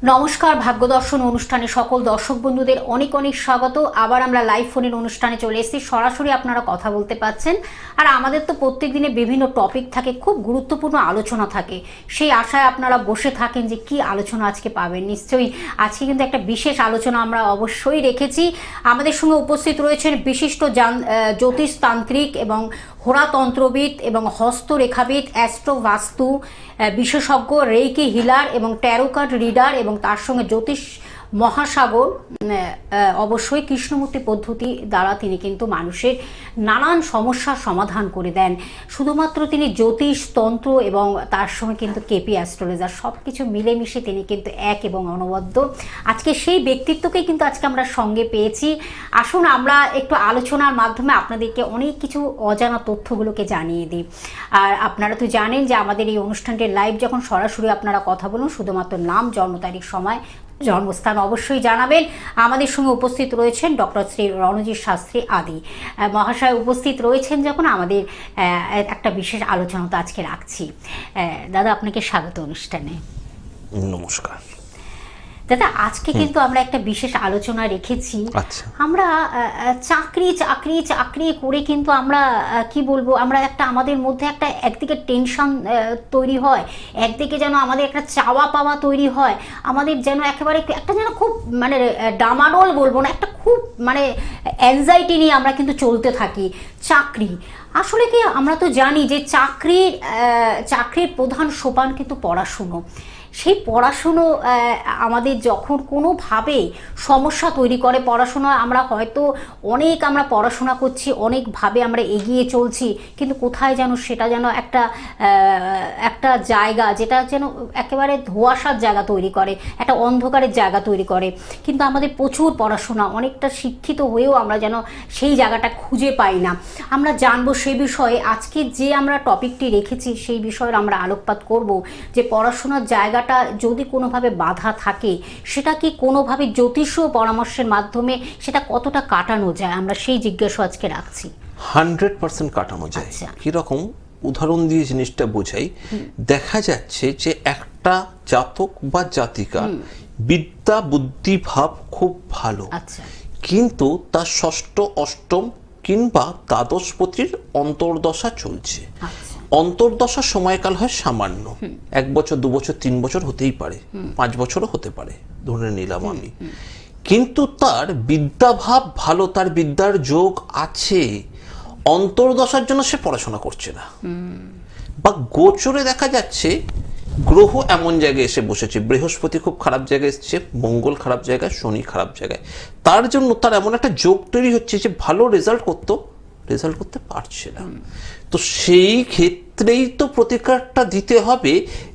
নমস্কার, ভাগ্যদর্শন অনুষ্ঠানে সকল দর্শক বন্ধুদের অনেক অনেক স্বাগত। আবার আমরা লাইভ ফোনের অনুষ্ঠানে চলে এসেছি, সরাসরি আপনারা কথা বলতে পাচ্ছেন। আর আমাদের তো প্রত্যেক দিনে বিভিন্ন টপিক থাকে, খুব গুরুত্বপূর্ণ আলোচনা থাকে, সেই আশায় আপনারা বসে থাকেন যে কি আলোচনা আজকে পাবেন। নিশ্চয়ই আজকে কিন্তু একটা বিশেষ আলোচনা আমরা অবশ্যই রেখেছি। আমাদের সঙ্গে উপস্থিত রয়েছেন বিশিষ্ট জ্যোতিষতান্ত্রিক এবং হোরাতন্ত্রবিদ এবং হস্তরেখাবিদ, অ্যাস্ট্রো বাস্তু বিশেষজ্ঞ, রেইকি হিলার এবং ট্যারো কার্ড রিডার এবং তার সঙ্গে জ্যোতিষ মহাসাগর। অবশ্যই কৃষ্ণমূর্তি পদ্ধতি দ্বারা তিনি কিন্তু মানুষের নানান সমস্যার সমাধান করে দেন। শুধুমাত্র তিনি জ্যোতিষ, তন্ত্র এবং তার সঙ্গে কিন্তু কেপি অ্যাস্ট্রোলজার সব কিছু মিলেমিশে তিনি কিন্তু এক এবং অনবদ্য। আজকে সেই ব্যক্তিত্বকেই কিন্তু আজকে আমরা সঙ্গে পেয়েছি। আসুন আমরা একটু আলোচনার মাধ্যমে আপনাদেরকে অনেক কিছু অজানা তথ্যগুলোকে জানিয়ে দিই। আর আপনারা তো জানেন যে আমাদের এই অনুষ্ঠানটির লাইভ যখন সরাসরি আপনারা কথা বলুন, শুধুমাত্র নাম, জন্ম তারিখ, সময়, জন্মস্থান অবশ্যই জানাবেন। আমাদের সঙ্গে উপস্থিত রয়েছেন ডক্টর শ্রী রণজিৎ শাস্ত্রী আদি মহাশয় উপস্থিত রয়েছেন। যখন আমাদের একটা বিশেষ আলোচনা তো আজকে রাখছি। দাদা, আপনাকে স্বাগত অনুষ্ঠানে। নমস্কার দাদা, আজকে কিন্তু আমরা একটা বিশেষ আলোচনা রেখেছি। আমরা চাকরি চাকরি চাকরি করে কিন্তু আমরা কি বলবো, আমরা একটা আমাদের মধ্যে একটা একদিকে টেনশন তৈরি হয়, একদিকে যেন আমাদের একটা চাওয়া পাওয়া তৈরি হয়, আমাদের যেন একেবারে একটা যেন খুব মানে ডামাডোল বলবো না, একটা খুব মানে অ্যাংজাইটি নিয়ে আমরা কিন্তু চলতে থাকি। চাকরি আসলে কি, আমরা তো জানি যে চাকরির প্রধান সোপান কিন্তু পড়াশুনো। সেই পড়াশুনো আমাদের যখন কোনোভাবে সমস্যা তৈরি করে, পড়াশোনা আমরা হয়তো আমরা পড়াশোনা করছি, অনেকভাবে আমরা এগিয়ে চলছি, কিন্তু কোথায় যেন সেটা যেন একটা জায়গা যেটা যেন একেবারে ধোঁয়াশার জায়গা তৈরি করে, একটা অন্ধকারের জায়গা তৈরি করে। কিন্তু আমাদের প্রচুর পড়াশোনা, অনেকটা শিক্ষিত হয়েও আমরা যেন সেই জায়গাটা খুঁজে পাই না। আমরা জানবো সেই বিষয়ে, আজকে যে আমরা টপিকটি রেখেছি সেই বিষয়ে আমরা আলোকপাত করব যে পড়াশোনার জায়গা যদি কোনোভাবে বাধা থাকে, সেটা কি কোনোভাবে জ্যোতিষ পরামর্শের মাধ্যমে সেটা কতটা কাটানো যায়, আমরা সেই জিজ্ঞাসা আজকে রাখছি। 100% কাটানো যায়। কিরকম উদাহরণ দিয়ে জিনিসটা বোঝাই, দেখা যাচ্ছে যে একটা জাতক বা জাতিকা বিদ্যা বুদ্ধি ভাব খুব ভালো, কিন্তু তার ষষ্ঠ, অষ্টম কিংবা দ্বাদশপতির অন্তর্দশা চলছে। অন্তর্দশার সময়কাল হয় সামান্য, 1 বছর 2 বছর 3 বছর হতেই পারে, 5 বছরও হতে পারে, ধরে নিলাম আমি। কিন্তু তার বিদ্যাভাব ভালো, তার বিদ্যার যোগ আছে, অন্তর্দশার জন্য সে পড়াশোনা করছে না। বা গোচরে দেখা যাচ্ছে গ্রহ এমন জায়গায় এসে বসেছে, বৃহস্পতি খুব খারাপ জায়গায় এসছে, মঙ্গল খারাপ জায়গায়, শনি খারাপ জায়গায়, তার জন্য তার এমন একটা যোগ তৈরি হচ্ছে যে ভালো রেজাল্ট করতে পারছে না। তো সেই ক্ষেত্রেই তো প্রতিকারটা দিতে হবে,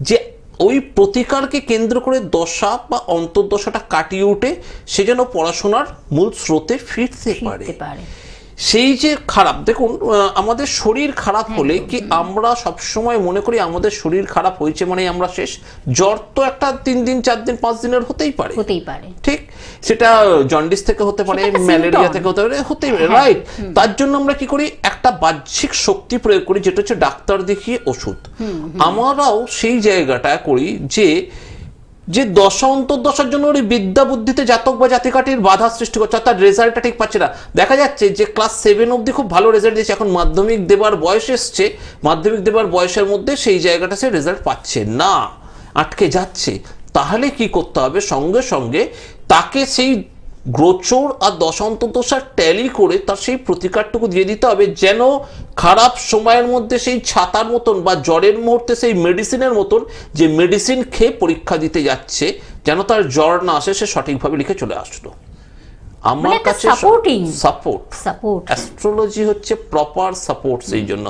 যে ওই প্রতিকারকে কেন্দ্র করে দশা বা অন্তর্দশাটা কাটিয়ে উঠে সে যেন পড়াশোনার মূল স্রোতে ফিরতে পারে। সেই যে খারাপ, দেখুন আমাদের শরীর খারাপ হলে কি আমরা সবসময় মনে করি আমাদের শরীর খারাপ হয়েছে মানে আমরা শেষ। জ্বর তো একটা 3 দিন 4 দিন 5 দিনের হতেই পারে, ঠিক? সেটা জন্ডিস থেকে হতে পারে, ম্যালেরিয়া থেকে হতে পারে, রাইট? তার জন্য আমরা কি করি, একটা বাহ্যিক শক্তি প্রয়োগ করি, যেটা হচ্ছে ডাক্তার দেখিয়ে ওষুধ। আমরাও সেই জায়গাটা করি যে দশা অন্তর্দশার জন্য ওই বিদ্যা বুদ্ধিতে জাতক বা জাতিকাটির বাধা সৃষ্টি করছে, তার রেজাল্টটা ঠিক পাচ্ছে না। দেখা যাচ্ছে যে ক্লাস 7 অবধি খুব ভালো রেজাল্ট দিয়েছে, এখন মাধ্যমিক দেবার বয়স এসছে, মাধ্যমিক দেবার বয়সের মধ্যে সেই জায়গাটা সে রেজাল্ট পাচ্ছে না, আটকে যাচ্ছে। তাহলে কি করতে হবে, সঙ্গে সঙ্গে তাকে সেই গোচর আর দশা অন্তর্দশার ট্যালি করে তার সেই প্রতিকারটুকু দিয়ে দিতে হবে, যেন খারাপ সময়ের মধ্যে সেই ছাতার মতন বা জ্বরের মুহূর্তে সেই মেডিসিনের মতন যে মেডিসিন খেয়ে পরীক্ষা দিতে যাচ্ছে, যেন তার জ্বর না আসে, সে সঠিকভাবে লিখে চলে আসলো। আমার কাছে সাপোর্ট, অ্যাস্ট্রোলজি হচ্ছে প্রপার সাপোর্ট। সেই জন্য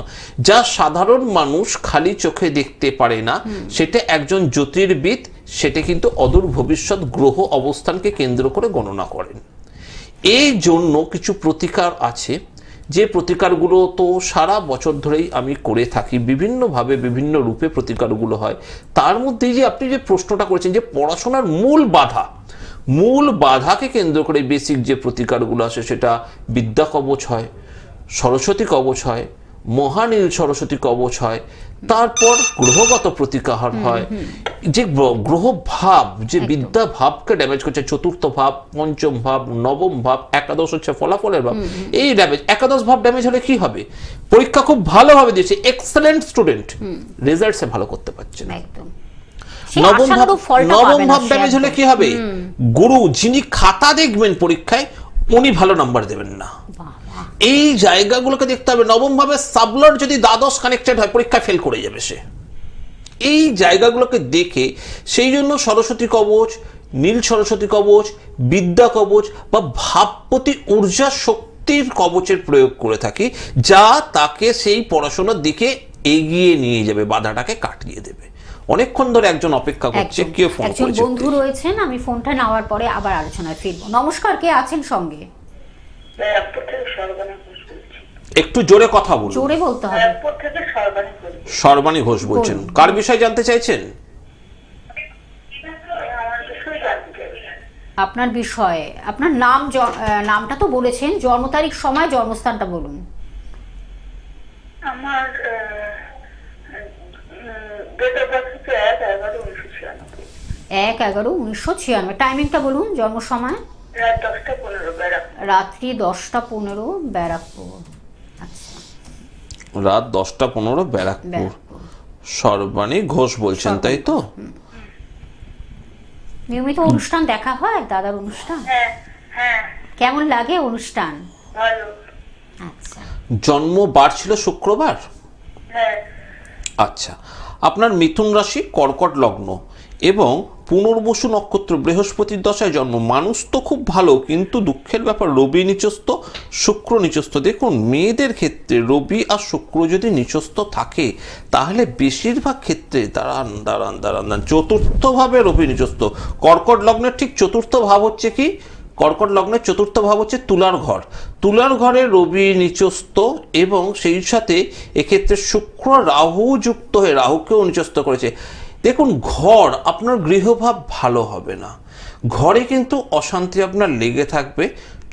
যা সাধারণ মানুষ খালি চোখে দেখতে পারে না, সেটা একজন জ্যোতির্বিদ সেটা কিন্তু অদূর ভবিষ্যৎ গ্রহ অবস্থানকে কেন্দ্র করে গণনা করেন। এই জন্য কিছু প্রতিকার আছে, যে প্রতিকারগুলো তো সারা বছর ধরেই আমি করে থাকি, বিভিন্নভাবে বিভিন্ন রূপে প্রতিকারগুলো হয়। তার মধ্যে যে আপনি যে প্রশ্নটা করেছেন যে পড়াশোনার মূল বাধাকে কেন্দ্র করে বেসিক যে প্রতিকারগুলো আছে, সেটা বিদ্যা কবচ হয়, সরস্বতী কবচ হয়, মহানীল সরস্বতী কবচ হয়, তারপর গ্রহগত প্রতিকার হয়। যে গ্রহ ভাব, যে বিদ্যা ভাবকে ড্যামেজ করছে, চতুর্থ ভাব, পঞ্চম ভাব, নবম ভাব, একাদশ হচ্ছে ফলাফলের ভাব, এই ড্যামেজ, একাদশ ভাব ড্যামেজ হলে কি হবে? পরীক্ষা খুব ভালোভাবে দিয়েছে, এক্সেলেন্ট স্টুডেন্ট, রেজাল্টসে ভালো করতে পারছে না। একদম নবম ভাব ড্যামেজ হলে কি হবে? গুরু যিনি খাতা দেখবেন পরীক্ষায়, উনি ভালো নাম্বার দেবেন না। এই জায়গাগুলোকে দেখতে হবে। নবম ভাবে সাবলট যদি দ্বাদশ কানেক্টেড হয়, পরীক্ষায় ফেল করে যাবে সে। এই জায়গাগুলোকে দেখে সেই জন্য সরস্বতী কবচ, নীল সরস্বতী কবচ, বিদ্যা কবচ বা ভাবপতি ঊর্জা শক্তির কবচের প্রয়োগ করে থাকি, যা তাকে সেই পড়াশোনার দিকে এগিয়ে নিয়ে যাবে, বাধাটাকে কাটিয়ে দেবে। অনেকক্ষণ ধরে একজন অপেক্ষা করছে, কেউ ফোন করেছে। একজন বন্ধু রয়েছেন, আমি ফোনটা নেওয়ার পরে আবার আলোচনায় ফিরবো। নমস্কার, কে আছেন সঙ্গে? একটু জোরে কথা বলুন। জোরে বলতে হবে। সর্বাণী ঘোষ বলছেন, কার বিষয়ে জানতে চাইছেন? আপনার বিষয়ে, আপনার নাম, নামটা তো বলেছেন, জন্ম তারিখ, সময়, জন্মস্থানটা বলুন। আমার ডেট অফ বার্থ হচ্ছে 1/11/1996। 1/11/1996। টাইমিংটা বলুন, জন্ম সময়? রাত 10টা 15 ব্যারাকপুর। রাত্রি 10টা 15 ব্যারাকপুর। আচ্ছা, রাত 10টা 15 ব্যারাকপুর। সর্বাণী ঘোষ বলছেন, তাই তো? নিয়মিত অনুষ্ঠান দেখা হয় দাদার অনুষ্ঠান? হ্যাঁ হ্যাঁ। কেমন লাগে অনুষ্ঠান? ভালো। আচ্ছা, জন্ম বার ছিল শুক্রবার? হ্যাঁ। আচ্ছা, আপনার মিথুন রাশি, কর্কট লগ্ন এবং পুনর্বসু নক্ষত্র, বৃহস্পতির দশায় জন্ম। মানুষ তো খুব ভালো, কিন্তু দুঃখের ব্যাপার রবি নিচস্থ, শুক্র নিচস্থ। দেখুন, মেয়েদের ক্ষেত্রে রবি আর শুক্র যদি নিচস্থ থাকে, তাহলে বেশিরভাগ ক্ষেত্রে দাঁড়ান চতুর্থভাবে রবি নিচস্থ। কর্কট লগ্নের ঠিক চতুর্থ ভাব হচ্ছে কি? কর্কট লগ্নের চতুর্থ ভাব হচ্ছে তুলার ঘর। তুলার ঘরে রবি নিচস্থ এবং সেই সাথে এক্ষেত্রে শুক্র রাহু যুক্ত হয়ে রাহুকেও নিচস্থ করেছে। দেখুন, ঘর আপনার গৃহভাব ভালো হবে না, ঘরে কিন্তু অশান্তি আপনার লেগে থাকবে।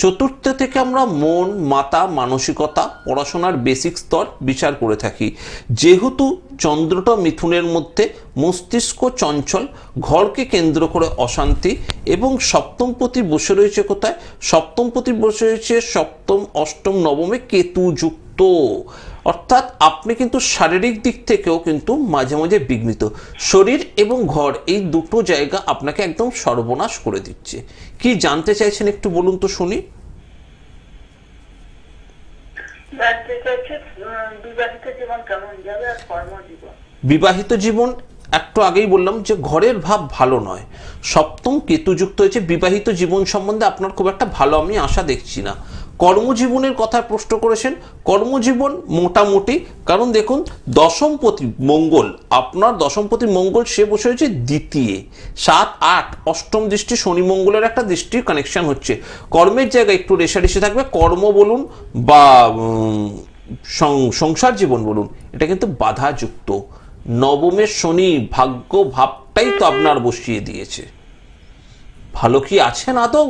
চতুর্থ থেকে আমরা মন, মাতা, মানসিকতা, পড়াশোনার বেসিক স্তর বিচার করে থাকি। যেহেতু চন্দ্রটা মিথুনের মধ্যে, মস্তিষ্ক চঞ্চল, ঘরকে কেন্দ্র করে অশান্তি, এবং সপ্তমপতি বসে রয়েছে কোথায়? সপ্তমপতি বসে রয়েছে সপ্তম, অষ্টম, নবমে কেতু যুক্ত। অর্থাৎ আপনি কিন্তু শারীরিক দিক থেকেও কিন্তু মাঝে মাঝে বিঘ্নিত। শরীর এবং ঘর, এই দুটো জায়গা আপনাকে একদম সর্বনাশ করে দিচ্ছে। কি জানতে চাইছেন একটু বলুন তো শুনি। বিবাহিত জীবন কেমন যাবে আর কর্মজীবন? বিবাহিত জীবন, একটু আগেই বললাম যে ঘরের ভাব ভালো নয়, সপ্তম কেতু যুক্ত হয়েছে। বিবাহিত জীবন সম্বন্ধে আপনার খুব একটা ভালো আমি আশা দেখছি না। কর্মজীবনের কথা প্রশ্ন করেছেন, কর্মজীবন মোটামুটি, কারণ দেখুন দশমপতি মঙ্গল, আপনার দশমপতি মঙ্গল সে বসে হয়েছে দ্বিতীয়, 7, 8, অষ্টম দৃষ্টি শনি মঙ্গলের একটা দৃষ্টির কানেকশন হচ্ছে। কর্মের জায়গায় একটু রেশারেশি থাকবে, কর্ম বলুন বা সংসার জীবন বলুন, এটা কিন্তু বাধাযুক্ত। নবমের শনি ভাগ্য ভাবটাই তো আপনার বসিয়ে দিয়েছে। ভালো কি আছেন আদৌ?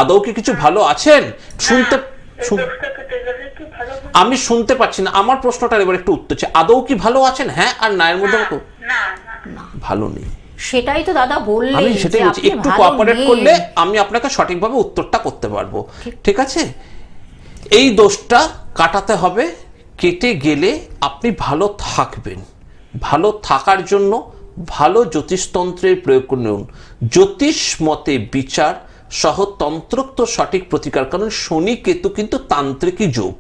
আদৌ কি কিছু ভালো আছেন? আমি শুনতে পাচ্ছি না, আমার প্রশ্নটার এবার একটু উত্তর চাই। আদৌ কি ভালো আছেন? হ্যাঁ আর না এর মধ্যে ভালো নেই। সেটাই তো দাদা বললেন, আমি সেটাই বলছি, একটু কোঅপারেট করলে আমি আপনাকে সঠিকভাবে উত্তরটা করতে পারবো। ঠিক আছে, এই দোষটা কাটাতে হবে। কেটে গেলে আপনি ভালো থাকবেন। ভালো থাকার জন্য ভালো জ্যোতিষতন্ত্রের প্রয়োগ করুন। জ্যোতিষ মতে বিচার সহ তন্ত্রোক্ত সঠিক প্রতিকার, কারণ শনি কেতু কিন্তু তান্ত্রিকই যোগ।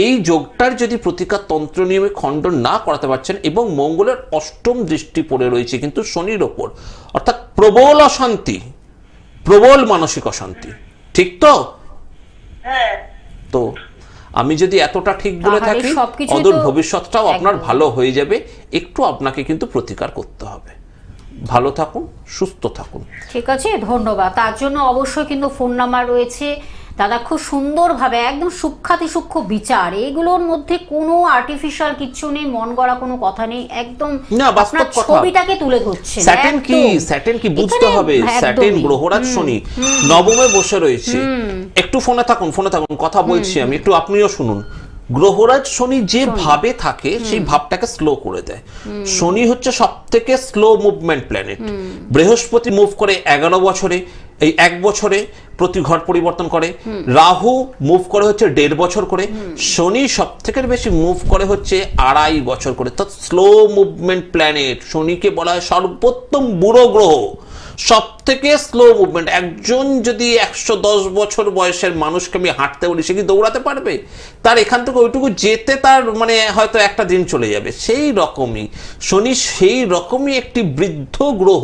এই যোগটার যদি প্রতিকার তন্ত্র নিয়মে খণ্ডন না করাতে পারছেন, এবং মঙ্গলের অষ্টম দৃষ্টি পড়ে রয়েছে কিন্তু শনির ওপর, অর্থাৎ প্রবল অশান্তি, প্রবল মানসিক অশান্তি। ঠিক তো? তো আমি যদি এতটা ঠিক বলে থাকি, অদূর ভবিষ্যৎটাও আপনার ভালো হয়ে যাবে। একটু আপনাকে কিন্তু প্রতিকার করতে হবে। ভালো থাকুন, সুস্থ থাকুন। ঠিক আছে, ধন্যবাদ। তার জন্য অবশ্যই কিন্তু ফোন নাম্বার রয়েছে, দাদা খুব সুন্দরভাবে একদম সূক্ষ্মাতি সূক্ষ্ম বিচার, এগুলোর মধ্যে কোনো আর্টিফিশিয়াল কিছু নেই, মন গড়া কোনো কথা নেই, একদম না, বাস্তব আপনার কথা। ছবিটাকে তুলে ধরছেন। স্যাটার্ন কি বুঝতে হবে, স্যাটার্ন গ্রহরাজ শনি নবমে বসে রয়েছে। একটু ফোনে থাকুন কথা বলছি আমি, একটু আপনিও শুনুন। গ্রহরাজ শনি যে ভাবে থাকে সেই ভাবটাকে স্লো করে দেয়। শনি হচ্ছে সব থেকে স্লো মুভমেন্ট প্ল্যানেট। বৃহস্পতি মুভ করে 11 বছরে, এই 1 বছরে প্রতি ঘর পরিবর্তন করে। রাহু মুভ করে হচ্ছে 1.5 বছর করে। শনি সব থেকে বেশি মুভ করে হচ্ছে 2.5 বছর করে। তো স্লো মুভমেন্ট প্ল্যানেট, শনিকে বলা হয় সর্বোত্তম বুড়ো গ্রহ, সব থেকে স্লো মুভমেন্ট। একজন যদি 110 বছর বয়সের মানুষকে আমি হাঁটতে বলি, সে কি দৌড়াতে পারবে? তার এখান থেকে ওইটুকু যেতে তার মানে হয়তো একটা দিন চলে যাবে। সেই রকমই শনি, সেই রকমই একটি বৃদ্ধ গ্রহ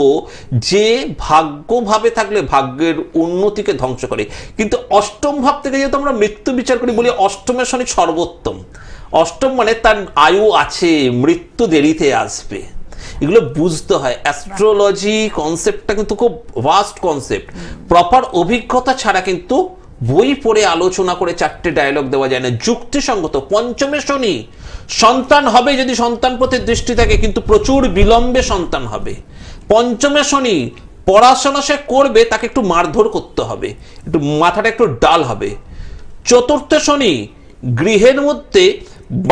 যে ভাগ্যভাবে থাকলে ভাগ্যের উন্নতিকে ধ্বংস করে। কিন্তু অষ্টম ভাব থেকে যেহেতু আমরা মৃত্যু বিচার করি, বলি অষ্টমের শনি সর্বোত্তম। অষ্টম মানে তার আয়ু আছে, মৃত্যু দেরিতে আসবে। এগুলো বুঝতে হয়। অ্যাস্ট্রোলজি কনসেপ্টটা কিন্তু খুব ভাস্ট কনসেপ্ট। প্রপার অভিজ্ঞতা ছাড়া কিন্তু বই পড়ে আলোচনা করে 4টে ডায়লগ দেওয়া যায় না। যুক্তিসঙ্গত। পঞ্চমে শনি, সন্তান হবে যদি সন্তান প্রতি দৃষ্টি থাকে, কিন্তু প্রচুর বিলম্বে সন্তান হবে। পঞ্চমে শনি, পড়াশোনা সে করবে, তাকে একটু মারধর করতে হবে, একটু মাথাটা একটু ডাল হবে। চতুর্থে শনি, গৃহের মধ্যে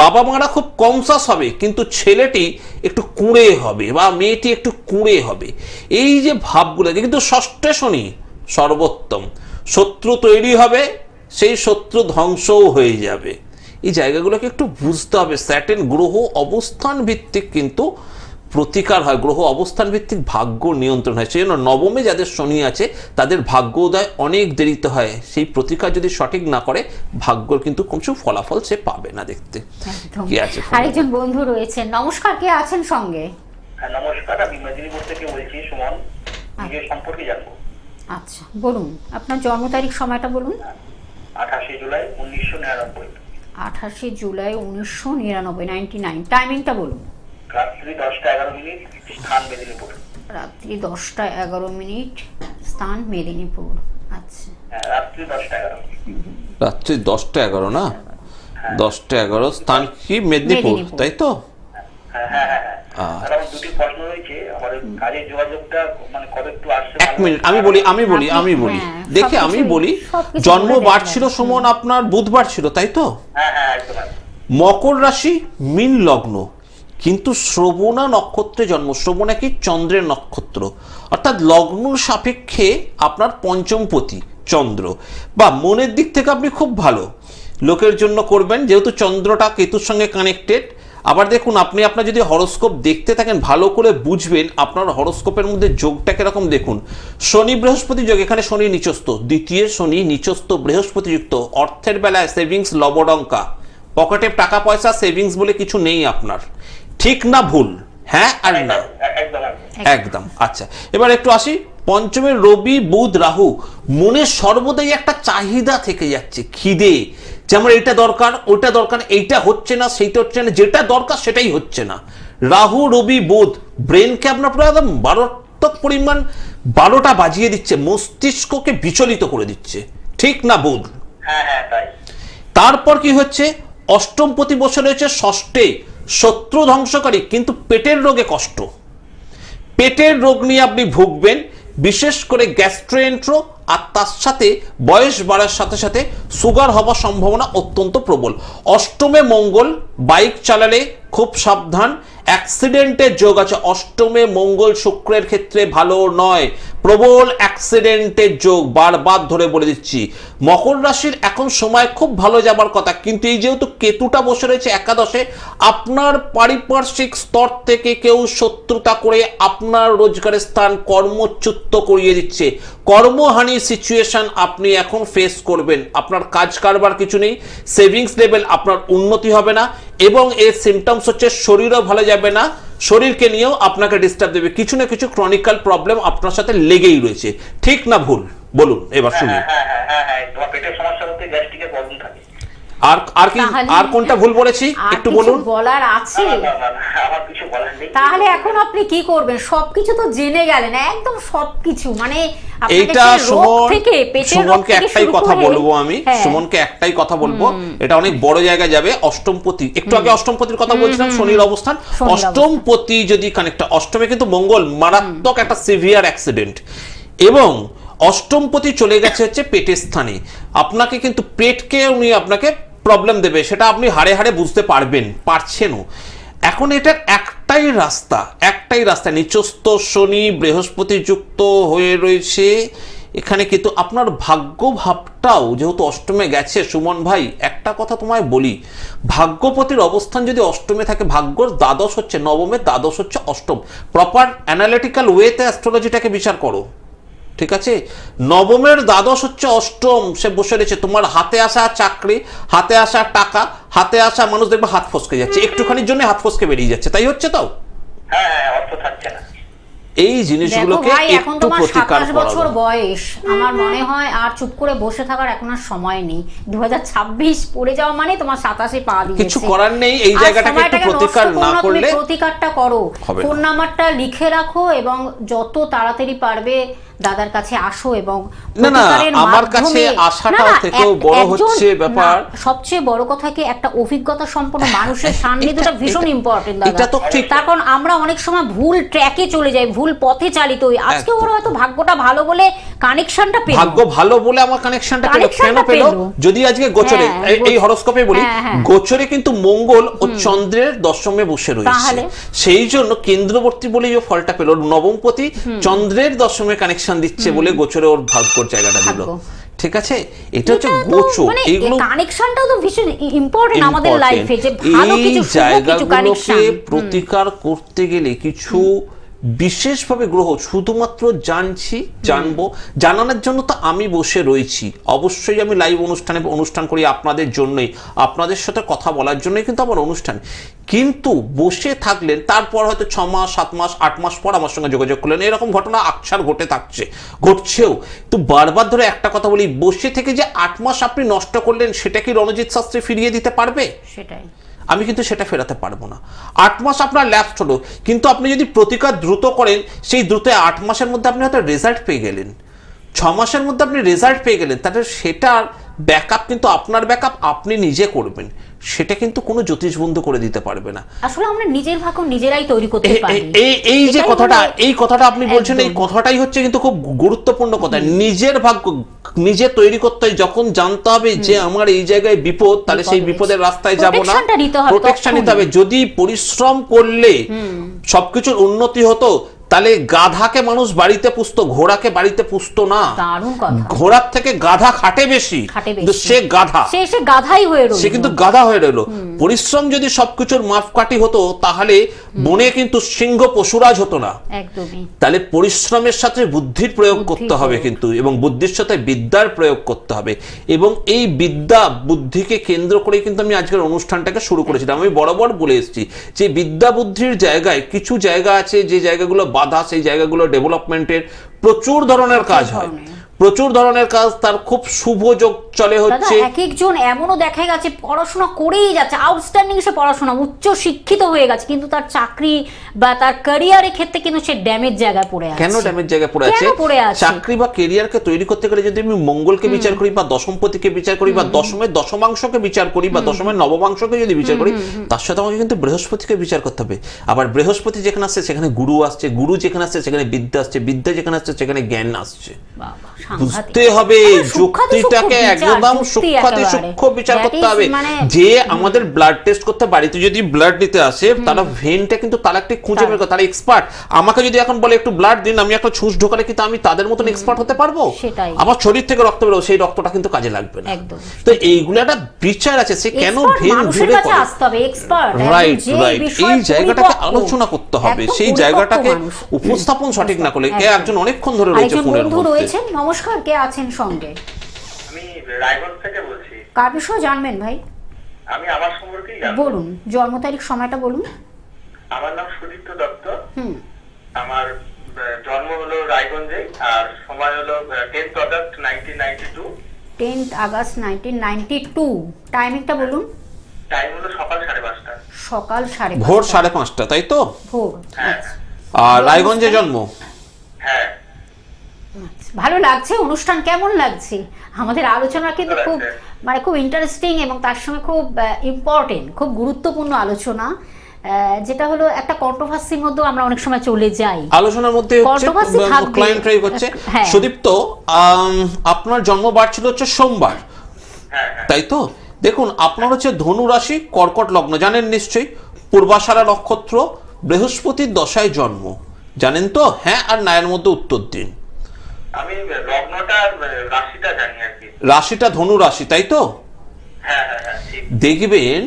বাবা মারা খুব কনসাস হবে, কিন্তু ছেলেটি একটু কুঁড়ে হবে বা মেয়েটি একটু কুঁড়ে হবে। এই যে ভাবগুলো, কিন্তু ষষ্ঠে শনি সর্বোত্তম। শত্রু তৈরি হবে, সেই শত্রু ধ্বংসও হয়ে যাবে। এই জায়গাগুলোকে একটু বুঝতে হবে। স্যাটার্ন গ্রহ অবস্থান ভিত্তিক কিন্তু প্রতিকার হয়, গ্রহ অবস্থান ভিত্তিক ভাগ্য নিয়ন্ত্রণ হয়। সেই জন্য নবমে যাদের শনি আছে তাদের ভাগ্য উদয় অনেক দেরিতে হয়। সেই প্রতিকার যদি সঠিক না করে, ভাগ্যর কিন্তু কিছু ফলাফল সে পাবে না দেখতে। কি আছে? আরেকজন বন্ধু রয়েছেন। নমস্কার, কে আছেন সঙ্গে? হ্যাঁ নমস্কার, আমি মেদিনীপুর থেকে বলছি, সুমন। নিজের সম্পর্কে জানবো। আচ্ছা বলুন, আপনার জন্ম তারিখ সময়টা বলুন। 28 জুলাই 1999। 28 জুলাই 1999, 99। টাইমিংটা বলুন। রাত্রি 10টা 11 মিনিট, স্থান মেদিনীপুর। রাত্রি 10টা 11 মিনিট, স্থান মেদিনীপুর। আচ্ছা, হ্যাঁ রাত্রি 10টা 11। রাত্রি 10টা 11 না? 10টা 11, স্থান কি মেদিনীপুর, তাই তো? হ্যাঁ হ্যাঁ হ্যাঁ হ্যাঁ। আর আমার দুটি প্রশ্ন রয়েছে। আমার কাজের যোগাযোগটা মানে কবে একটু আসছে? 1 মিনিট, আমি বলি দেখি, আমি বলি। জন্ম বার ছিল সুমন আপনার বুধবার ছিল, তাই তো? হ্যাঁ হ্যাঁ একদম। মকর রাশি, মীন লগ্ন, কিন্তু শ্রবণা নক্ষত্রে জন্ম। শ্রবণা কি? চন্দ্রের নক্ষত্র, অর্থাৎ লগ্ন সাপেক্ষে আপনার পঞ্চমপতি চন্দ্র। বা মনের দিক থেকে আপনি খুব ভালো, লোকের জন্য করবেন, যেহেতু চন্দ্রটা কেতুর সঙ্গে কানেক্টেড। আবার দেখুন, আপনি আপনার যদি হরোস্কোপ দেখতে থাকেন ভালো করে বুঝবেন আপনার হরোস্কোপের মধ্যে যোগটা কিরকম। দেখুন, শনি বৃহস্পতি যোগ, এখানে শনি নিচস্থ, দ্বিতীয় শনি নিচস্থ, বৃহস্পতি যুক্ত। অর্থের বেলায় সেভিংস লবডঙ্কা, পকেটে টাকা পয়সা সেভিংস বলে কিছু নেই আপনার। ঠিক না ভুল? হ্যাঁ আর না? একদম। আচ্ছা, এবার একটু আসি পঞ্চমে রবি বুধ রাহু। মনে সর্বদাই একটা চাহিদা থেকে যাচ্ছে, খিদে, যে আমার এটা দরকার, ওটা দরকার, এইটা হচ্ছে না, সেইটা হচ্ছে না, যেটা দরকার সেটাই হচ্ছে না। রাহু রবি বুধ ব্রেনকে আপনার পুরো একদম মারাত্মক পরিমাণ 12টা বাজিয়ে দিচ্ছে, মস্তিষ্ককে বিচলিত করে দিচ্ছে। ঠিক না ভুল? হ্যাঁ হ্যাঁ তাই। তারপর কি হচ্ছে, অষ্টমপতি বসে রয়েছে ষষ্ঠে, শত্রু ধ্বংসকারী, কিন্তু পেটের রোগে কষ্ট। পেটের রোগ নিয়ে আপনি ভুগবেন, বিশেষ করে গ্যাস্ট্রোএন্ট্রো, আর তার সাথে বয়স বাড়ার সাথে সাথে সুগার হওয়ার সম্ভাবনা অত্যন্ত প্রবল। অষ্টমে মঙ্গল, বাইক চালালে খুব সাবধান, অ্যাক্সিডেন্টের যোগ আছে। অষ্টমে মঙ্গল শুক্রের ক্ষেত্রে ভালো নয়, প্রবল অ্যাক্সিডেন্টের যোগ, বারবার ধরে বলে দিচ্ছি। মকর রাশির এখন সময় খুব ভালো যাবার কথা, কিন্তু এই যেহেতু কেতুটা বসে রয়েছে একাদশে, আপনার পারিপার্শ্বিক স্তর থেকে কেউ শত্রুতা করে আপনার রোজগারের স্থান কর্মচ্যুত করিয়ে দিচ্ছে। কর্মহানি সিচুয়েশন আপনি এখন ফেস করবেন। আপনার কাজ কারবার কিছু নেই, সেভিংস লেভেল আপনার উন্নতি হবে না, এবং এর সিমটমস হচ্ছে শরীরও ভালো যাবে না, শরীরকে নিয়েও আপনাকে ডিস্টার্ব দেবে। কিছু না কিছু ক্রনিক্যাল প্রবলেম আপনার সাথে লেগেই রয়েছে। ঠিক না ভুল বলুন, এবার শুনি। হ্যাঁ হ্যাঁ হ্যাঁ হ্যাঁ, তোমার পেটের সমস্যা হতে গ্যাস্ট্রিকের প্রবলেম থাকে। আর কি আর কোনটা ভুল বলেছি একটু বলুন। বলার আছে আমার কিছু বলার নেই। তাহলে এখন আপনি কি করবেন? সবকিছু তো জেনে গেলেন, একদম সবকিছু, মানে এইটা সুমনকে একটাই কথা বলবো আমি, সুমনকে একটাই কথা বলবো, এটা অনেক বড় জায়গায় যাবে। অষ্টমপতি, একটু আগে অষ্টমপতির কথা বলছিলাম, শনির অবস্থান, অষ্টমপতি যদি কানেক্ট, অষ্টমে কিন্তু মঙ্গল, মারাত্মক একটা সিভিয়ার অ্যাক্সিডেন্ট, এবং অষ্টমপতি চলে গেছে হচ্ছে পেটের স্থানে। আপনাকে কিন্তু পেটকে উনি আপনাকে প্রবলেম দেবে, সেটা আপনি হাড়ে হাড়ে বুঝতে পারছেনও। এখন এটার একটাই রাস্তা, নিচস্থ শনি বৃহস্পতি যুক্ত হয়ে রয়েছে এখানে, কিন্তু আপনার ভাগ্য ভাবটাও যেহেতু অষ্টমে গেছে। সুমন ভাই, একটা কথা তোমায় বলি, ভাগ্যপতির অবস্থান যদি অষ্টমে থাকে, ভাগ্যর দ্বাদশ হচ্ছে নবমে, দ্বাদশ হচ্ছে অষ্টম। প্রপার অ্যানালিটিক্যাল ওয়েতে অ্যাস্ট্রোলজিটাকে বিচার করো, ঠিক আছে? নবমের দ্বাদশ হচ্ছে অষ্টম, সে বসে রয়েছে। তোমার হাতে আসা চাকরি, হাতে আসা টাকা, হাতে আসা মানুষ দেখবে হাত ফসকে যাচ্ছে, একটুখানির জন্য হাত ফসকে বেরিয়ে যাচ্ছে, তাই হচ্ছে তো? হ্যাঁ, অর্থ থাকছে না। এই জিনিসগুলোকে একটু প্রতিকার করা। বছর বয়স, আমার মনে হয় আর চুপ করে বসে থাকার এখন আর সময় নেই। 2026 পড়ে যাওয়া মানে তোমার 27 পা দিয়েছে, কিছু করার নেই। এই জায়গাটাকে একটু প্রতিকার না করলে, প্রতিকারটা করো, ফোন নাম্বারটা লিখে রাখো এবং যত তাড়াতাড়ি পারবে দাদার কাছে আসো। এবং না, আমার কাছে আসাটাও থেকেও বড় হচ্ছে ব্যাপার, সবচেয়ে বড় কথা কি, একটা অভিজ্ঞতা সম্পন্ন মানুষের সান্নিধ্যটা ভীষণ ইম্পর্টেন্ট দাদা। এটা তো ঠিক। তার কারণ আমরা অনেক সময় ভুল ট্র্যাকে চলে যাই, ভুল পথে চালিত হই। আজকে ওর হয়তো ভাগ্যটা ভালো বলে কানেকশনটা পেল, ভাগ্য ভালো বলে আমার কানেকশনটা পেল। কেন পেল? যদি আজকে গোচরে, এই হরোস্কোপে বলি, গোচরে কিন্তু মঙ্গল ও চন্দ্রের দশমে বসে রয়েছে, সেই জন্য কেন্দ্রবর্তী বলে যে ফলটা পেল। নবমপতি চন্দ্রের দশমে কানেকশন দিচ্ছে বলে গোচরে ওর ভাগ্যর জায়গাটা দিল, ঠিক আছে? এটা হচ্ছে গোচর, এইগুলো কানেকশনটাও তো ভীষণ ইম্পর্টেন্ট আমাদের লাইফে, যে ভালো কিছু শুভ কিছু কানেকশন। প্রতিকার করতে গেলে কিছু বিশেষভাবে গ্রহ শুধুমাত্র জানানোর জন্য তো আমি বসে রয়েছি। অবশ্যই আমি লাইভ অনুষ্ঠান করি আপনাদের জন্যই, আপনাদের সাথে কথা বলার জন্যই কিন্তু আমার অনুষ্ঠান। কিন্তু বসে থাকলেন, তারপর হয়তো 6 মাস 7 মাস 8 মাস পর আমার সঙ্গে যোগাযোগ করলেন, এরকম ঘটনা আকছার ঘটছেও। তো বারবার ধরে একটা কথা বলি, বসে থেকে যে 8 মাস আপনি নষ্ট করলেন, সেটা কি রণজিৎ শাস্ত্রী ফিরিয়ে দিতে পারবে? সেটাই, আমি কিন্তু সেটা ফেরাতে পারবো না। 8 মাস আপনার ল্যাপস হলো, কিন্তু আপনি যদি প্রতিকার দ্রুত করেন, সেই দ্রুত 8 মাসের মধ্যে আপনি হয়তো রেজাল্ট পেয়ে গেলেন, 6 মাসের মধ্যে আপনি রেজাল্ট পেয়ে গেলেন, তাহলে সেটার ব্যাকআপ কিন্তু আপনার ব্যাকআপ আপনি নিজে করবেন, সেটা কিন্তু কোনো জ্যোতিষ বন্ধু করে দিতে পারবে না। আসলে আমরা নিজের ভাগ্য নিজেরাই তৈরি করতে পারি। এই যে কথাটা আপনি বলছেন, এই কথাটাই হচ্ছে কিন্তু খুব গুরুত্বপূর্ণ কথা। নিজের ভাগ্য নিজে তৈরি করতে হয়। যখন জানতে হবে যে আমার এই জায়গায় বিপদ, তাহলে সেই বিপদের রাস্তায় যাব না, প্রোটেকশন নিতে হবে। যদি পরিশ্রম করলে সবকিছুর উন্নতি হতো, তাহলে গাধাকে মানুষ বাড়িতে পুষতো, ঘোড়াকে বাড়িতে পুষতো না। ঘোড়ার থেকে গাধা খাটে বেশি, সে গাধা, সে গাধাই হয়ে রইল, সে কিন্তু গাধা হয়ে রইল। পরিশ্রম যদি সবকিছুর মাপকাঠি হতো, তাহলে বনে কিন্তু সিংহ পশুরাজ হতো না। তাহলে পরিশ্রমের সাথে বুদ্ধির প্রয়োগ করতে হবে কিন্তু, এবং বুদ্ধির সাথে বিদ্যার প্রয়োগ করতে হবে। এবং এই বিদ্যা বুদ্ধিকে কেন্দ্র করে কিন্তু আমি আজকের অনুষ্ঠানটাকে শুরু করেছিলাম। আমি বরাবর বলে এসেছি যে বিদ্যা বুদ্ধির জায়গায় কিছু জায়গা আছে, যে জায়গাগুলো বাধা, সেই জায়গাগুলো ডেভেলপমেন্টের প্রচুর ধরনের কাজ হয়, প্রচুর ধরনের কাজ, তার খুব শুভ যোগ চলে হচ্ছে। এক একজন এমনও দেখা গেছে পড়াশোনা করেই যাচ্ছে, আউটস্ট্যান্ডিং সে পড়াশোনা, উচ্চ শিক্ষিত হয়ে গেছে, কিন্তু তার চাকরি বা তার ক্যারিয়ারের ক্ষেত্রে কিন্তু সে ড্যামেজ জায়গায় পড়ে আছে। কেন ড্যামেজ জায়গায় পড়ে আছে? চাকরি বা ক্যারিয়ারকে তৈরি করতে গেলে যদি আমি মঙ্গলকে বিচার করি, বা দশমপতিকে বিচার করি, বা দশমের দশমাংশকে বিচার করি, বা দশমের নবমাংশকে যদি বিচার করি, তার সাথে আমাকে কিন্তু বৃহস্পতিকে বিচার করতে হবে। আবার বৃহস্পতি যেখানে আসছে সেখানে গুরু আসছে, গুরু যেখানে আসছে সেখানে বিদ্যা আসছে, বিদ্যা যেখানে আসছে সেখানে জ্ঞান আসছে। বুঝতে হবে, যুক্তিটাকে একদম সূক্ষ্ম বিচার করতে হবে। যে আমাদের ব্লাড টেস্ট করতে বাড়িতে যদি ব্লাড নিতে আসে, তারা ভেনটা কিন্তু তারা একটা খুঁজে বের করে, তারা এক্সপার্ট। আমাকে যদি এখন বলে একটু ব্লাড দিন, আমি একটা ছুঁচ ঢোকালে কিন্তু আমি তাদের মতন এক্সপার্ট হতে পারবো? আমার শরীর থেকে রক্ত বেরো, সেই রক্তটা কিন্তু কাজে লাগবে না। তো এইগুলো একটা বিচার আছে, সে কেন ভেন ঘুরে করে, রাইট রাইট, এই জায়গাটাকে আলোচনা করতে হবে। সেই জায়গাটাকে উপস্থাপন সঠিক না করলে, একজন অনেকক্ষণ ধরে রয়েছে ফোনের মধ্যে। নমস্কার, কে আছেন সঙ্গে? আমি রায়গঞ্জ থেকে বলছি। কার বিষয়ে জানবেন ভাই? আমি আমার সম্পর্কেই জানবো। বলুন, জন্ম তারিখ সময়টা বলুন। আমার নাম সুদীপ্ত দত্ত। আমার জন্ম হলো রায়গঞ্জে, আর সময় হলো 10th অগাস্ট 1992। 10th August 1992। টাইমিংটা বলুন। টাইম হলো সকাল 5:30। সকাল 5:30, ভোর 5:30, তাই তো? ভোর। হ্যাঁ। আচ্ছা। আর রায়গঞ্জে জন্ম? হ্যাঁ। ভালো লাগছে, অনুষ্ঠান কেমন লাগছে? আমাদের আলোচনা কিন্তু খুব খুব ইন্টারেস্টিং এবং তার সঙ্গে খুব ইম্পর্টেন্ট, খুব গুরুত্বপূর্ণ আলোচনা, যেটা হলো একটা কন্ট্রোভার্সির মধ্যে আমরা অনেক সময় চলে যাই। আলোচনার মধ্যে ক্লায়েন্ট ট্রাই করছে। হ্যাঁ। সুদীপ্ত, আপনার জন্মবার ছিল হচ্ছে সোমবার, তাই তো? দেখুন, আপনার হচ্ছে ধনু রাশি, কর্কট লগ্ন, জানেন নিশ্চয়ই। পূর্বাষাঢ়া নক্ষত্র, বৃহস্পতির দশায় জন্ম, জানেন তো? হ্যাঁ আর নায়ের মধ্যে উত্তর দিন। আমি লগ্নটা রাশিটা জানি আর কি। রাশিটা ধনু রাশি, তাই তো? হ্যাঁ হ্যাঁ হ্যাঁ, ঠিক। দেখবেন,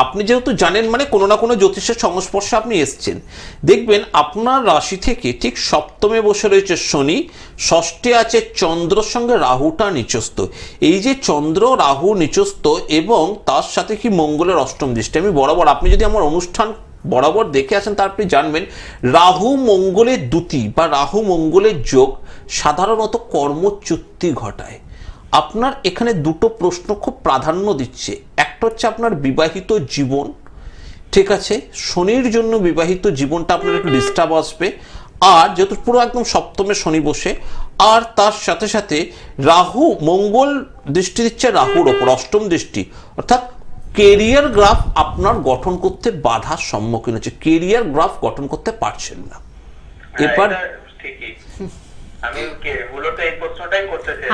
আপনি যেহেতু জানেন মানে কোনো না কোনো জ্যোতিষের সংস্পর্শে আপনি এসছেন, দেখবেন আপনার রাশি থেকে ঠিক সপ্তমে বসে রয়েছে শনি, ষষ্ঠে আছে চন্দ্রর সঙ্গে রাহুটা নিচস্থ। এই যে চন্দ্র রাহু নিচস্থ এবং তার সাথে কি মঙ্গলের অষ্টম দৃষ্টি। আমি বরাবর, আপনি যদি আমার অনুষ্ঠান বরাবর দেখে আসেন তা আপনি জানবেন, রাহু মঙ্গলের দ্যুতি বা রাহু মঙ্গলের যোগ সাধারণত কর্মচ্যুতি ঘটায়। আপনার এখানে দুটো প্রশ্ন খুব প্রাধান্য দিচ্ছে। একটা হচ্ছে আপনার বিবাহিত জীবন, ঠিক আছে? শনির জন্য বিবাহিত জীবনটা আপনার একটু ডিস্টার্ব আসবে। আর যেহেতু পুরো একদম সপ্তমে শনি বসে, আর তার সাথে সাথে রাহু, মঙ্গল দৃষ্টি দিচ্ছে রাহুর ওপর, অষ্টম দৃষ্টি, অর্থাৎ কেরিয়ার গ্রাফ আপনার গঠন করতে বাধার সম্মুখীন হচ্ছে, কেরিয়ার গ্রাফ গঠন করতে পারছেন না। এবার ঠিকই, আমি মূলত এই প্রশ্নটাই করতে চাই।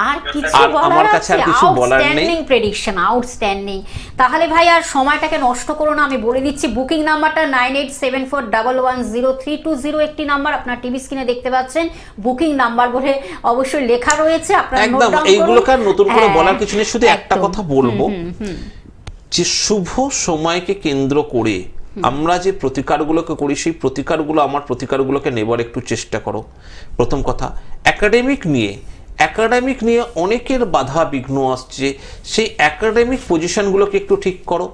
আর কিছু আমার কাছে আর কিছু বলার নেই। Outstanding prediction, outstanding. তাহলে ভাই আর সময়টাকে নষ্ট করো না, আমি বলে দিচ্ছি বুকিং নাম্বারটা 9874110320 একটি নাম্বার আপনার টিভি স্ক্রিনে দেখতে পাচ্ছেন। বুকিং নাম্বার বলে অবশ্যই লেখা রয়েছে, আপনারা নোট একদম ডাউন করুন। এইগুলোকে আর নতুন করে বলার কিছু নেই, শুধু একটা কথা বলবো যে শুভ সময়কে কেন্দ্র করে আমরা যে প্রতিকারগুলোকে করি, সেই প্রতিকারগুলো, আমার প্রতিকারগুলোকে নেবার একটু চেষ্টা করো। প্রথম কথা, একাডেমিক নিয়ে অনেকের বাধা বিঘ্ন আসছে, সেই একাডেমিক পজিশনগুলোকে একটু ঠিক করো।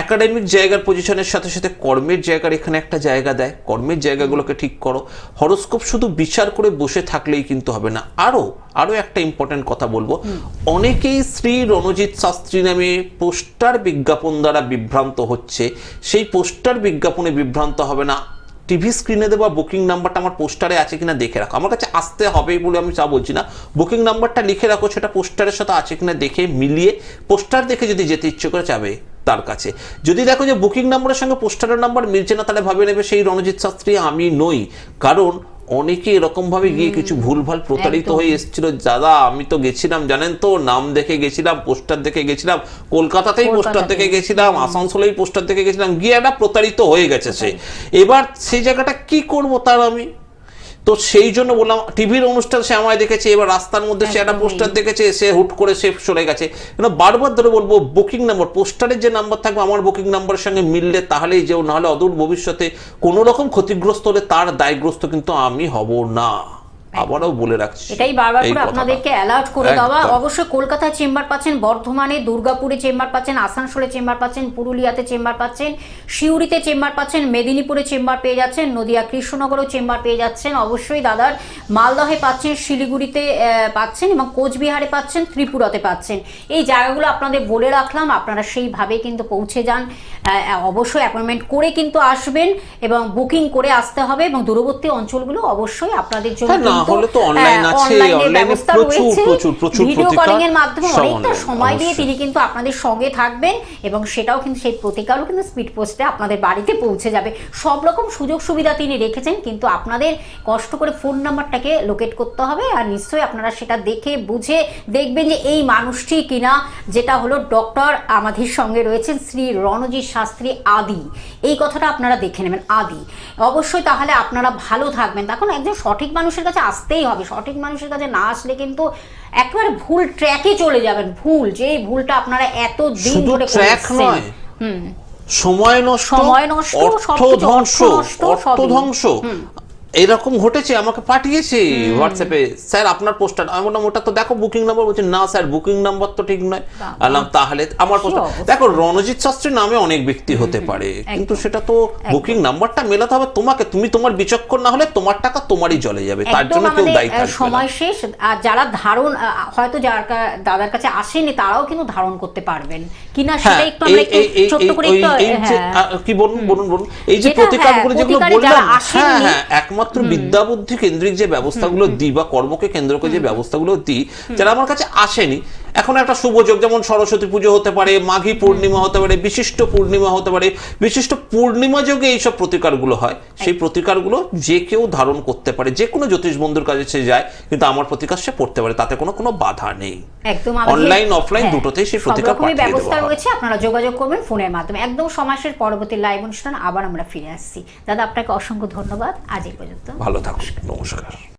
একাডেমিক জায়গার পজিশনের সাথে সাথে কর্মের জায়গার এখানে একটা জায়গা দেয়, কর্মের জায়গাগুলোকে ঠিক করো। হরোস্কোপ শুধু বিচার করে বসে থাকলেই কিন্তু হবে না। আরও একটা ইম্পর্টেন্ট কথা বলবো, অনেকেই শ্রী রণজিৎ শাস্ত্রী নামে পোস্টার বিজ্ঞাপন দ্বারা বিভ্রান্ত হচ্ছে। সেই পোস্টার বিজ্ঞাপনে বিভ্রান্ত হবে না। টিভি স্ক্রিনে দেওয়া বুকিং নাম্বারটা আমার পোস্টারে আছে কিনা দেখে রাখো। আমার কাছে আসতে হবে বলে আমি তা বলছি না, বুকিং নাম্বারটা লিখে রাখো, সেটা পোস্টারের সাথে আছে কিনা দেখে মিলিয়ে, পোস্টার দেখে যদি যেতে ইচ্ছে করে যাবে তার কাছে। যদি দেখো যে বুকিং নাম্বারের সঙ্গে পোস্টারের নাম্বার মিলছে না, তাহলে ভাবে নেবে সেই রণজিৎ শাস্ত্রী আমি নই। কারণ অনেকে এরকম ভাবে গিয়ে কিছু ভুলভাল প্রতারিত হয়ে এসেছিল। দাদা আমি তো গেছিলাম, জানেন তো, নাম দেখে গেছিলাম, পোস্টার দেখে গেছিলাম, কলকাতাতেই পোস্টার দেখে গেছিলাম, আসানসোলেই পোস্টার দেখে গেছিলাম, গিয়ে একটা প্রতারিত হয়ে গেছে সে। এবার সেই জায়গাটা কি করবো তার আমি তো সেই জন্য বললাম, টিভির অনুষ্ঠান সে আমায় দেখেছে, এবার রাস্তার মধ্যে সে একটা পোস্টার দেখেছে, সে হুট করে সে চলে গেছে। বারবার ধরে বলবো, বুকিং নাম্বার, পোস্টারের যে নাম্বার থাকবে আমার বুকিং নাম্বারের সঙ্গে মিললে তাহলেই যেও, নাহলে অদূর ভবিষ্যতে কোনো রকম ক্ষতিগ্রস্ত হলে তার দায়গ্রস্ত কিন্তু আমি হব না। আবারও বলে রাখছি, এটাই বারবার করে আপনাদেরকে অ্যালার্ট করে দেওয়া। অবশ্যই কলকাতায় চেম্বার পাচ্ছেন, বর্ধমানে, দুর্গাপুরে চেম্বার পাচ্ছেন, আসানসোলে চেম্বার পাচ্ছেন, পুরুলিয়াতে চেম্বার পাচ্ছেন, সিউড়িতে চেম্বার পাচ্ছেন, মেদিনীপুরে চেম্বার পেয়ে যাচ্ছেন, নদিয়া কৃষ্ণনগরেও চেম্বার পেয়ে যাচ্ছেন। অবশ্যই দাদার মালদহে পাচ্ছেন, শিলিগুড়িতে পাচ্ছেন এবং কোচবিহারে পাচ্ছেন, ত্রিপুরাতে পাচ্ছেন। এই জায়গাগুলো আপনাদের বলে রাখলাম, আপনারা সেইভাবে কিন্তু পৌঁছে যান। অবশ্যই অ্যাপয়েন্টমেন্ট করে কিন্তু আসবেন এবং বুকিং করে আসতে হবে, এবং দূরবর্তী অঞ্চলগুলো অবশ্যই আপনাদের জন্য হলে তো অনলাইন আছে, অনলাইনে প্রচুর ভিডিও কলিং এর মাধ্যমে অনেকটা সময় দিয়ে তিনি কিন্তু আপনাদের সঙ্গে থাকবেন, এবং সেটাও কিন্তু সেই প্রতিকারও কিন্তু স্পিড পোস্টে আপনাদের বাড়িতে পৌঁছে যাবে। সব রকম সুযোগ সুবিধা তিনি রেখেছেন, কিন্তু আপনাদের কষ্ট করে ফোন নাম্বারটাকে লোকেট করতে হবে। আর নিশ্চয়ই আপনারা সেটা দেখে বুঝে দেখবেন যে এই মানুষটি কিনা, যেটা হলো ডক্টর আমাদের সঙ্গে রয়েছেন শ্রী রণজিৎ শাস্ত্রী আদি। এই কথাটা আপনারা দেখে নেবেন, আদি। অবশ্যই তাহলে আপনারা ভালো থাকবেন। তখন একজন সঠিক মানুষের কাছে আসতেই হবে, সঠিক মানুষের কাছে না আসলে কিন্তু একেবারে ভুল ট্র্যাকে চলে যাবেন। যে ভুলটা আপনারা এত দিন ধরে করছেন, সময় নষ্ট, অর্থ ধ্বংস। এরকম ঘটেছে, আমাকে পাঠিয়েছে হোয়াটসঅ্যাপে, স্যার আপনার পোস্টার, আমি বললাম ওটা তো দেখো বুকিং নাম্বার, বলছে না স্যার বুকিং নাম্বার তো ঠিক নয়। বললাম তাহলে আমার পোস্টার, দেখো রণজিৎ শাস্ত্রী নামে অনেক ব্যক্তি হতে পারে, কিন্তু সেটা তো বুকিং নাম্বারটা মেলাতে হবে তোমাকে, তুমি তোমার বিচক্ষণ না হলে তোমার টাকা তোমারই চলে যাবে, তার জন্য কেউ দায়ী থাকবে না। সময় শেষ। আর যারা ধারণ হয়তো যার দাদার কাছে আসেনি তারাও কিন্তু ধারণ করতে পারবেন কিনা সেটা একটু আমরা একটু ছোট্ট করে একটু কি বলুন এই যে প্রতিকারগুলো যেগুলো বললাম, হ্যাঁ একমাত্র বিদ্যা বুদ্ধি কেন্দ্রিক যে ব্যবস্থাগুলো দিই বা কর্মকে কেন্দ্র করে যে ব্যবস্থাগুলো দিই, যারা আমার কাছে আসেনি, এখন একটা শুভ যোগ যেমন সরস্বতী পুজো হতে পারে, মাঘী পূর্ণিমা হতে পারে, বিশিষ্ট পূর্ণিমা হতে পারে, বিশিষ্ট পূর্ণিমা যোগে এইসব প্রতিকারগুলো হয়, সেই প্রতিকারগুলো যে কেউ ধারণ করতে পারে, যে কোনো জ্যোতিষ বন্ধুর কাছে সে যায়, কিন্তু আমার প্রতিকার সে পড়তে পারে, তাতে কোনো বাধা নেই। একদম অনলাইন অফলাইন দুটোতেই সেই প্রতিকার পাঠিয়ে দেওয়া ব্যবস্থা রয়েছে, আপনারা যোগাযোগ করবেন ফোনের মাধ্যমে। একদম সমাজের পরবর্তী লাইভ অনুষ্ঠান আবার আমরা ফিরে আসছি। দাদা আপনাকে অসংখ্য ধন্যবাদ, আজ এই পর্যন্ত। ভালো থাকুন, নমস্কার।